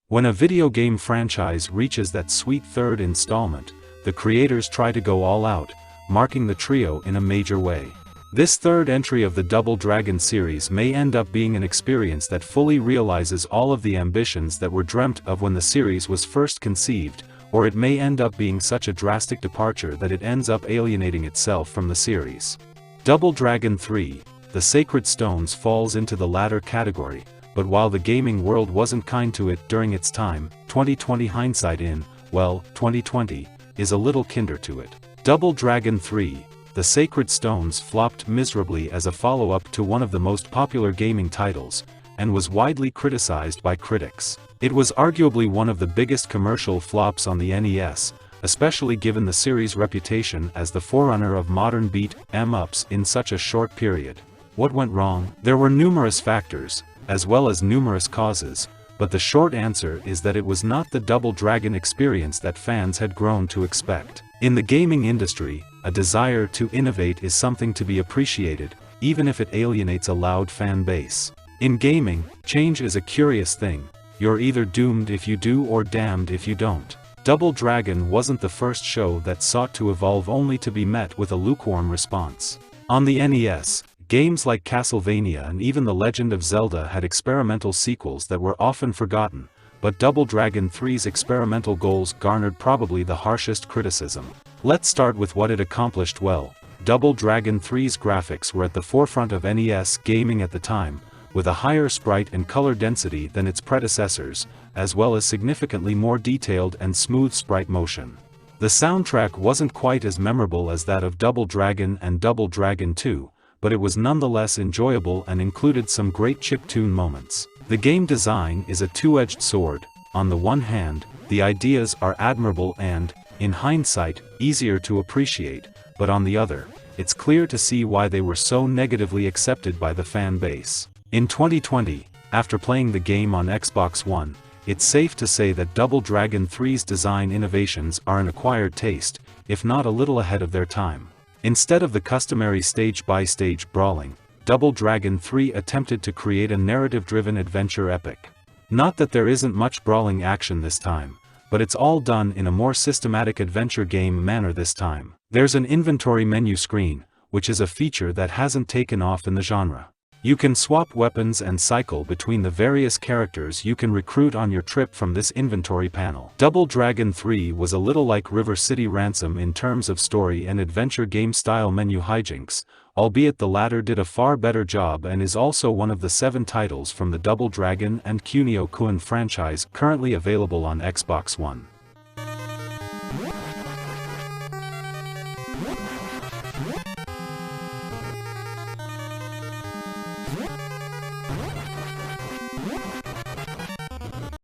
When a video game franchise reaches that sweet third installment, the creators try to go all out, marking the trio in a major way. This third entry of the Double Dragon series may end up being an experience that fully realizes all of the ambitions that were dreamt of when the series was first conceived, or it may end up being such a drastic departure that it ends up alienating itself from the series. Double Dragon 3, The Sacred Stones falls into the latter category, but while the gaming world wasn't kind to it during its time, 2020 hindsight in, well, 2020, is a little kinder to it. Double Dragon 3, The Sacred Stones flopped miserably as a follow-up to one of the most popular gaming titles, and was widely criticized by critics. It was arguably one of the biggest commercial flops on the NES, especially given the series' reputation as the forerunner of modern beat-em-ups in such a short period. What went wrong? There were numerous factors, as well as numerous causes, but the short answer is that it was not the Double Dragon experience that fans had grown to expect. In the gaming industry, a desire to innovate is something to be appreciated, even if it alienates a loud fan base. In gaming, change is a curious thing. You're either doomed if you do or damned if you don't. Double Dragon wasn't the first show that sought to evolve only to be met with a lukewarm response. On the NES, games like Castlevania and even The Legend of Zelda had experimental sequels that were often forgotten, but Double Dragon 3's experimental goals garnered probably the harshest criticism. Let's start with what it accomplished well. Double Dragon 3's graphics were at the forefront of NES gaming at the time, with a higher sprite and color density than its predecessors, as well as significantly more detailed and smooth sprite motion. The soundtrack wasn't quite as memorable as that of Double Dragon and Double Dragon 2, but it was nonetheless enjoyable and included some great chiptune moments. The game design is a two-edged sword. On the one hand, the ideas are admirable and, in hindsight, easier to appreciate, but on the other, it's clear to see why they were so negatively accepted by the fan base. In 2020, after playing the game on Xbox One, it's safe to say that Double Dragon 3's design innovations are an acquired taste, if not a little ahead of their time. Instead of the customary stage-by-stage brawling, Double Dragon 3 attempted to create a narrative-driven adventure epic. Not that there isn't much brawling action this time, but it's all done in a more systematic adventure game manner this time. There's an inventory menu screen, which is a feature that hasn't taken off in the genre. You can swap weapons and cycle between the various characters you can recruit on your trip from this inventory panel. Double Dragon 3 was a little like River City Ransom in terms of story and adventure game-style menu hijinks, albeit the latter did a far better job and is also one of the 7 titles from the Double Dragon and Kunio-kun franchise currently available on Xbox One.